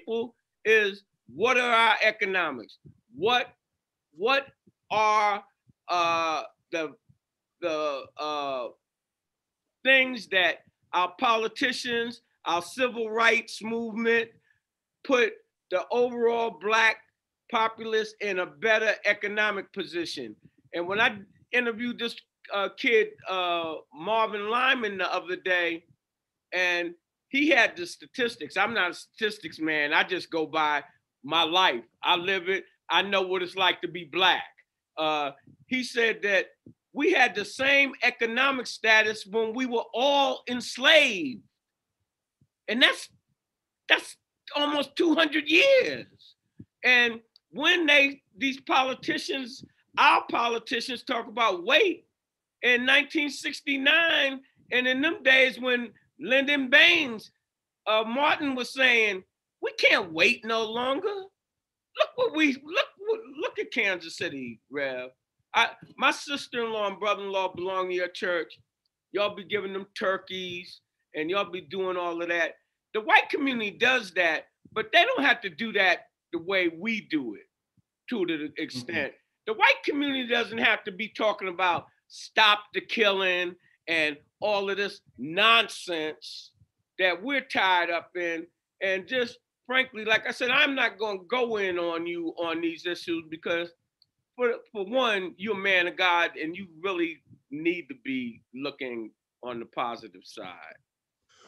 people is, what are our economics? What are the things that our politicians, our civil rights movement put the overall Black populace in a better economic position? And when I interviewed this kid, Marvin Lyman, the other day, and he had the statistics. I'm not a statistics man. I just go by my life. I live it. I know what it's like to be Black. He said that we had the same economic status when we were all enslaved. And that's almost 200 years. And when these politicians, our politicians, talk about wait in 1969, and in them days when Lyndon Baines, Martin was saying, we can't wait no longer. Look at Kansas City, Rev. My sister-in-law and brother-in-law belong to your church. Y'all be giving them turkeys and y'all be doing all of that. The white community does that, but they don't have to do that the way we do it, to the extent. The white community doesn't have to be talking about stop the killing and all of this nonsense that we're tied up in. And just frankly, like I said, I'm not going to go in on you on these issues because for one, you're a man of God and you really need to be looking on the positive side.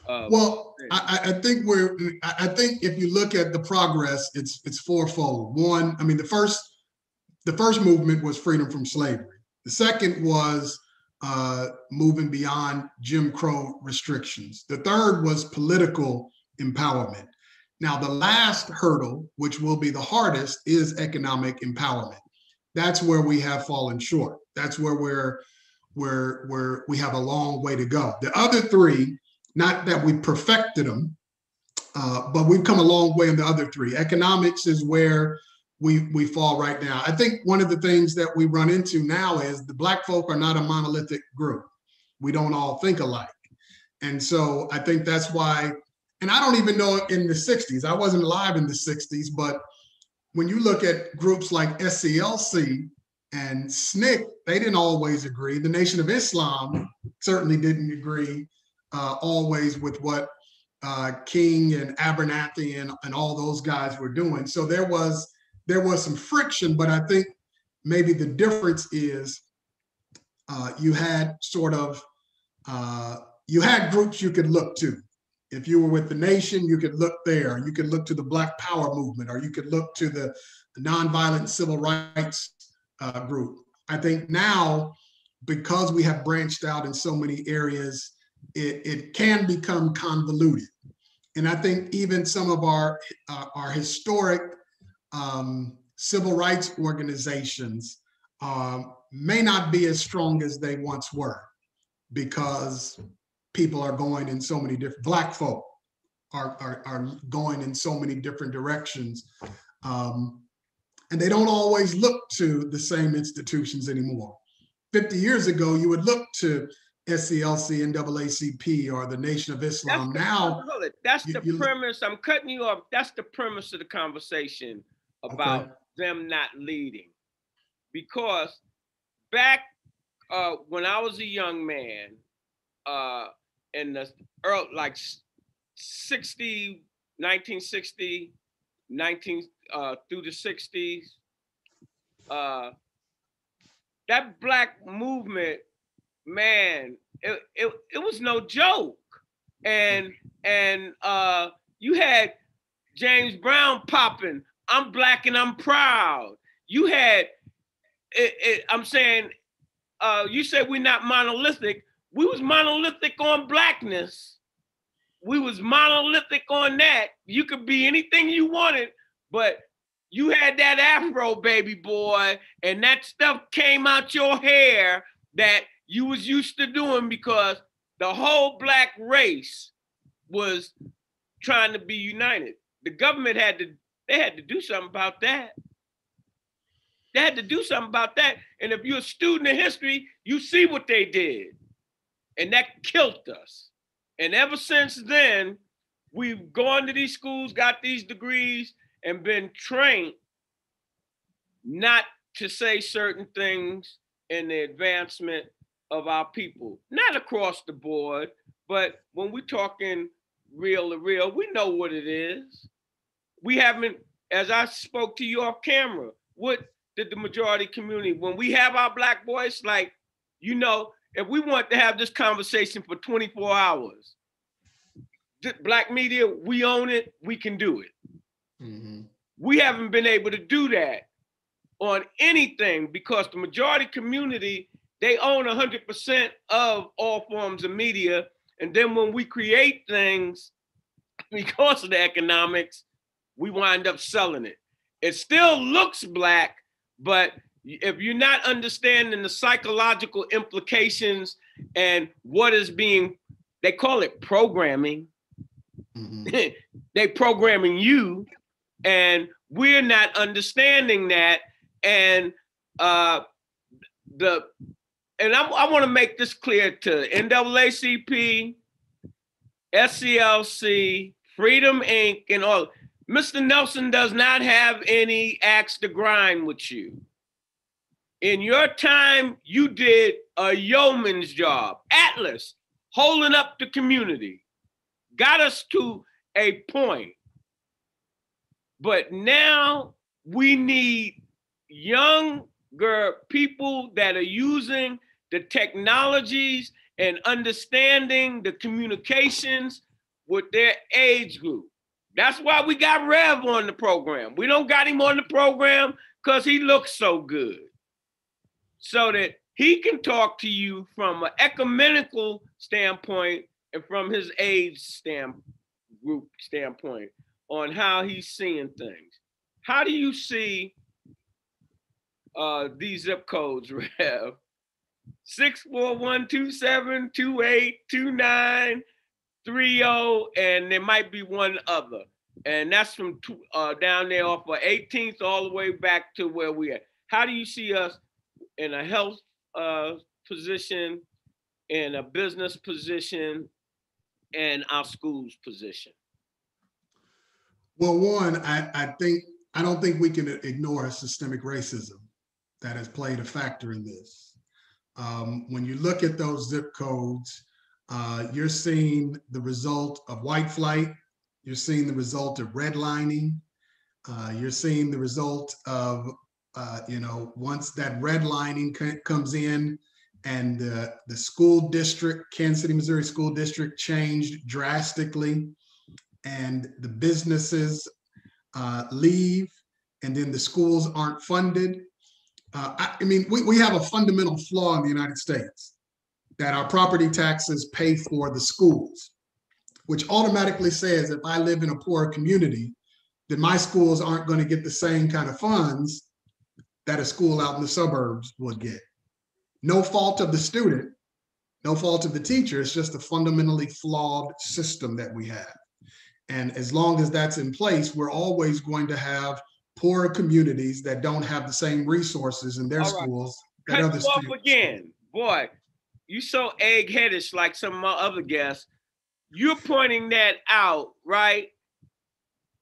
Well, I think if you look at the progress, it's fourfold. One, I mean, the first movement was freedom from slavery. The second was moving beyond Jim Crow restrictions. The third was political empowerment. Now, the last hurdle, which will be the hardest, is economic empowerment. That's where we have fallen short. That's where we have a long way to go. The other three, not that we perfected them, but we've come a long way in the other three. Economics is where we fall right now. I think one of the things that we run into now is the Black folk are not a monolithic group. We don't all think alike. And so I think that's why, and I don't even know in the 60s, I wasn't alive in the 60s, but when you look at groups like SCLC and SNCC, they didn't always agree. The Nation of Islam certainly didn't agree always with what King and Abernathy and all those guys were doing. So there was some friction, but I think maybe the difference is you had you had groups you could look to. If you were with the Nation, you could look there. You could look to the Black Power movement, or you could look to the nonviolent civil rights group. I think now, because we have branched out in so many areas, it can become convoluted. And I think even some of our historic civil rights organizations may not be as strong as they once were, because people are going in so many different, Black folk are going in so many different directions. And they don't always look to the same institutions anymore. 50 years ago, you would look to SCLC, NAACP, or the Nation of Islam. That's the premise. I'm cutting you off. That's the premise of the conversation about them not leading. Because back when I was a young man, in the early, like 1960, through the 60s, that Black movement, man, it was no joke. And you had James Brown popping, I'm Black and I'm proud. You had, I'm saying, you said we're not monolithic. We was monolithic on Blackness. We was monolithic on that. You could be anything you wanted, but you had that afro, baby boy, and that stuff came out your hair that you was used to doing, because the whole Black race was trying to be united. The government had to do something about that. They had to do something about that. And if you're a student of history, you see what they did. And that killed us. And ever since then, we've gone to these schools, got these degrees, and been trained not to say certain things in the advancement of our people. Not across the board, but when we're talking real to real, we know what it is. We haven't, as I spoke to you off camera, what did the majority community, when we have our Black voice, like, you know, if we want to have this conversation for 24 hours, Black media, we own it, we can do it. Mm-hmm. We haven't been able to do that on anything because the majority community, they own 100% of all forms of media. And then when we create things, because of the economics, we wind up selling it. It still looks Black, but if you're not understanding the psychological implications and what is being, they call it programming. Mm-hmm. They programming you, and we're not understanding that. And I want to make this clear to NAACP, SCLC, Freedom Inc., and all. Mr. Nelson does not have any axe to grind with you. In your time, you did a yeoman's job. Atlas, holding up the community, got us to a point. But now we need younger people that are using the technologies and understanding the communications with their age group. That's why we got Rev on the program. We don't got him on the program because he looks so good. So that he can talk to you from an ecumenical standpoint and from his age group standpoint on how he's seeing things. How do you see these zip codes, Rev? 64127282930, and there might be one other. And that's from down there off of 18th all the way back to where we at. How do you see us in a health position, in a business position, and our schools position? Well, one, I don't think we can ignore systemic racism that has played a factor in this. When you look at those zip codes, you're seeing the result of white flight. You're seeing the result of redlining. You're seeing the result of, once that redlining comes in and the school district, Kansas City, Missouri school district changed drastically, and the businesses leave, and then the schools aren't funded. We have a fundamental flaw in the United States, that our property taxes pay for the schools, which automatically says if I live in a poor community, then my schools aren't going to get the same kind of funds that a school out in the suburbs would get. No fault of the student, no fault of the teacher. It's just a fundamentally flawed system that we have. And as long as that's in place, we're always going to have poorer communities that don't have the same resources in their schools that other students. Again, boy, you so egg-headish like some of my other guests. You're pointing that out, right?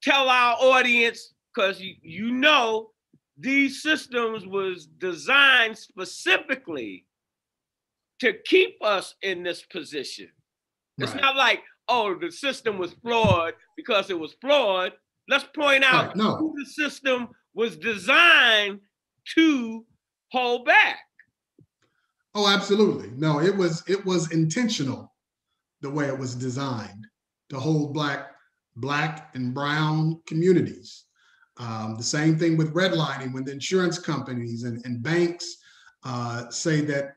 Tell our audience, because you know these systems was designed specifically to keep us in this position. It's not like, oh, the system was flawed because it was flawed. Let's point out who the system was designed to hold back. Oh, absolutely. No, it was intentional the way it was designed to hold black and brown communities. The same thing with redlining, when the insurance companies and banks say that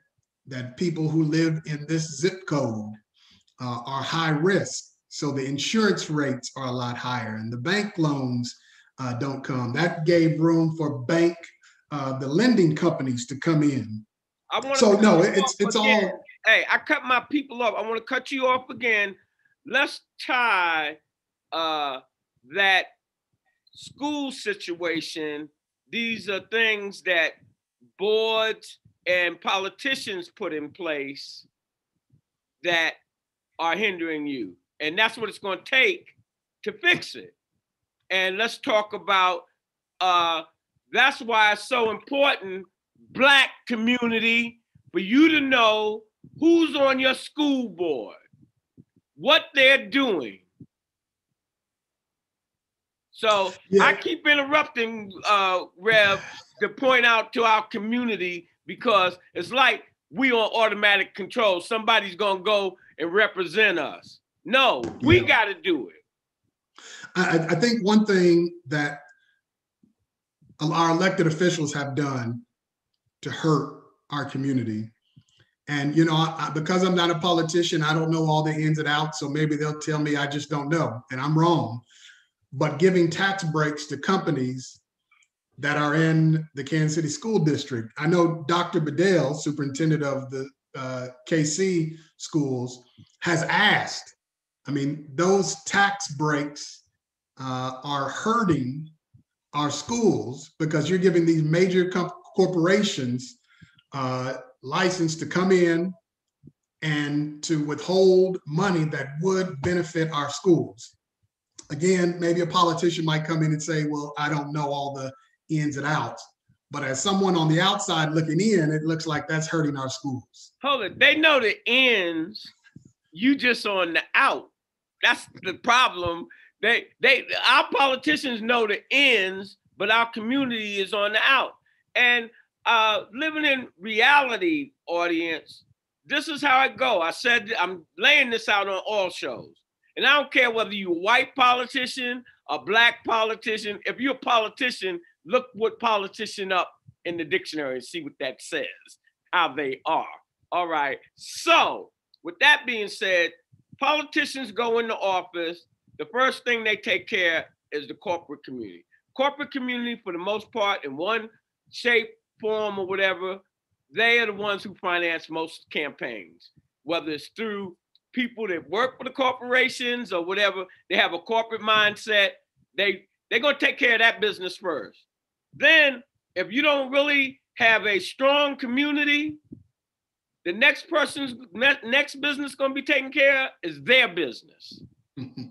people who live in this zip code are high risk. So the insurance rates are a lot higher and the bank loans don't come. That gave room for the lending companies to come in. It's all. Hey, I cut my people off. I want to cut you off again. Let's tie that school situation. These are things that boards and politicians put in place that are hindering you. And that's what it's going to take to fix it. And let's talk about, that's why it's so important, Black community, for you to know who's on your school board, what they're doing. So yeah. I keep interrupting, Rev, to point out to our community, because it's like we on automatic control. Somebody's gonna go and represent us. No, we got to do it. I think one thing that our elected officials have done to hurt our community, and you know, because I'm not a politician, I don't know all the ins and outs, so maybe they'll tell me I just don't know, and I'm wrong. But giving tax breaks to companies that are in the Kansas City School District. I know Dr. Bedell, superintendent of the KC schools, has asked. I mean, those tax breaks are hurting our schools, because you're giving these major corporations license to come in and to withhold money that would benefit our schools. Again, maybe a politician might come in and say, well, I don't know all the ins and outs. But as someone on the outside looking in, it looks like that's hurting our schools. Hold it. They know the ins, you just on the out. That's the problem. Our politicians know the ins, but our community is on the out. And living in reality, audience, this is how it go. I said, I'm laying this out on all shows. And I don't care whether you're a white politician, a Black politician. If you're a politician, look what politician up in the dictionary and see what that says, how they are. All right. So with that being said, politicians go into office. The first thing they take care of is the corporate community. Corporate community, for the most part, in one shape, form, or whatever, they are the ones who finance most campaigns, whether it's through people that work for the corporations or whatever. They have a corporate mindset. They're going to take care of that business first. Then, if you don't really have a strong community, the next business going to be taken care of is their business.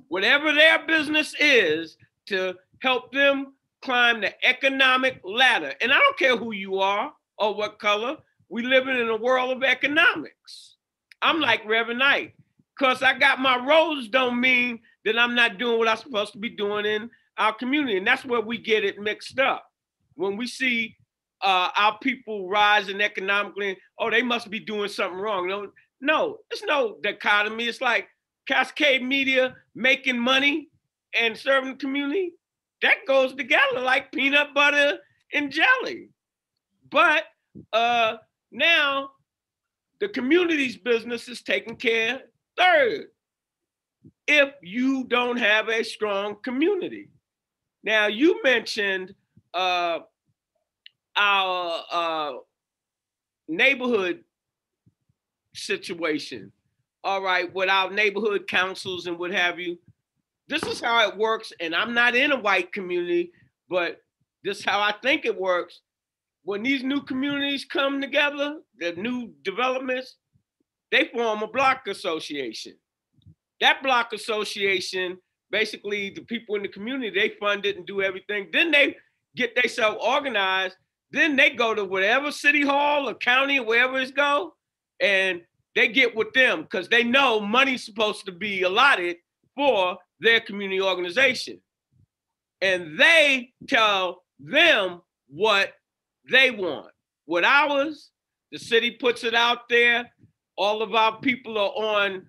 Whatever their business is, to help them climb the economic ladder. And I don't care who you are or what color. We living in a world of economics. I'm like Reverend Knight. Because I got my roads don't mean that I'm not doing what I'm supposed to be doing in our community. And that's where we get it mixed up. When we see our people rising economically, oh, they must be doing something wrong. No, it's no dichotomy. It's like Cascade Media making money and serving the community. That goes together like peanut butter and jelly. But now the community's business is taken care of third, if you don't have a strong community. Now, you mentioned our neighborhood situation. All right, with our neighborhood councils and what have you. This is how it works, and I'm not in a white community, but this is how I think it works. When these new communities come together, the new developments, they form a block association. That block association, basically the people in the community, they fund it and do everything. Then they get themselves organized. Then they go to whatever city hall or county or wherever it's go, and they get with them because they know money's supposed to be allotted for their community organization. And they tell them what they want. With ours, the city puts it out there. All of our people are on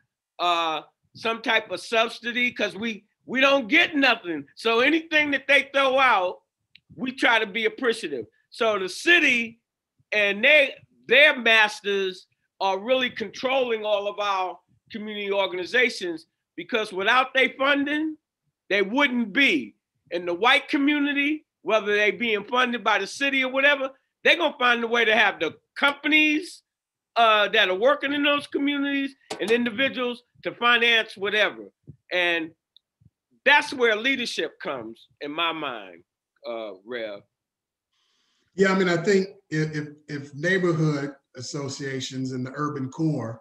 some type of subsidy because we don't get nothing. So anything that they throw out, we try to be appreciative. So the city and their masters are really controlling all of our community organizations, because without their funding, they wouldn't be. In the white community, whether they being funded by the city or whatever, they're gonna find a way to have the companies that are working in those communities and individuals to finance whatever. And that's where leadership comes, in my mind, Rev. Yeah, I mean, I think if neighborhood associations in the urban core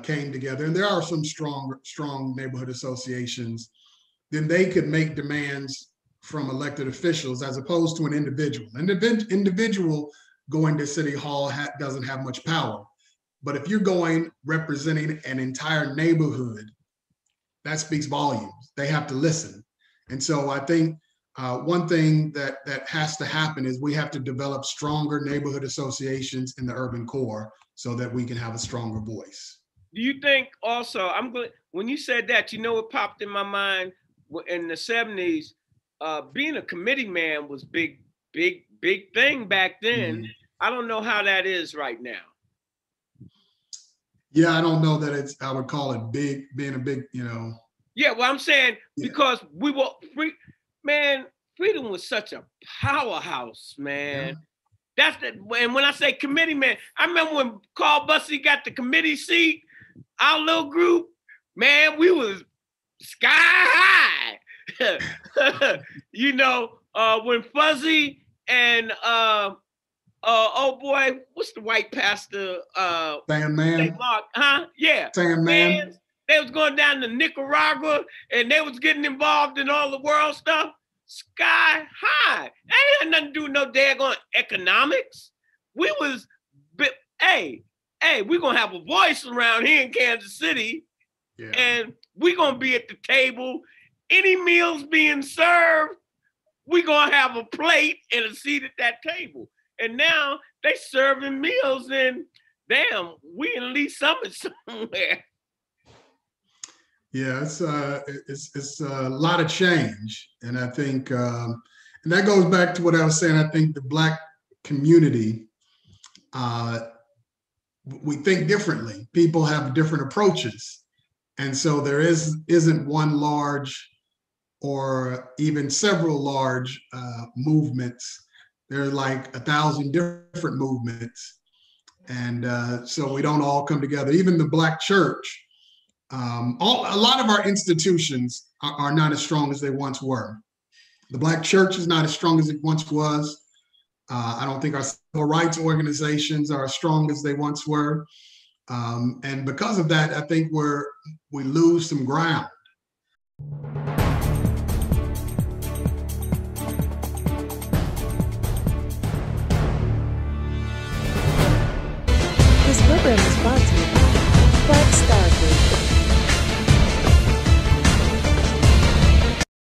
came together, and there are some strong neighborhood associations then they could make demands from elected officials as opposed to an individual. An individual going to City Hall doesn't have much power. But if you're going representing an entire neighborhood, that speaks volumes. They have to listen. And so I think one thing that has to happen is we have to develop stronger neighborhood associations in the urban core so that we can have a stronger voice. Do you think also, when you said that, what popped in my mind in the 70s, being a committee man was big thing back then. Mm-hmm. I don't know how that is right now. Yeah, I don't know that I would call it being a big, Yeah, well, I'm saying because we were Freedom was such a powerhouse, man. Yeah. And when I say committee man, I remember when Carl Bussey got the committee seat, our little group, man, we was sky high. When Fuzzy and oh boy, what's the white pastor? Sam Man. Huh? Yeah. Sam Man. They was going down to Nicaragua and they was getting involved in all the world stuff. Sky high. That ain't had nothing to do with no daggone economics. We was, hey, we're gonna have a voice around here in Kansas City, and we're gonna be at the table. Any meals being served, we're gonna have a plate and a seat at that table. And now they serving meals, and damn, we in Lee Summit somewhere. Yeah, it's a lot of change, and I think, and that goes back to what I was saying. I think the Black community, we think differently. People have different approaches, and so there isn't one large or even several large movements. There are like 1,000 different movements, and so we don't all come together. Even the Black church. A lot of our institutions are not as strong as they once were. The Black church is not as strong as it once was. I don't think our civil rights organizations are as strong as they once were. And because of that, I think we lose some ground.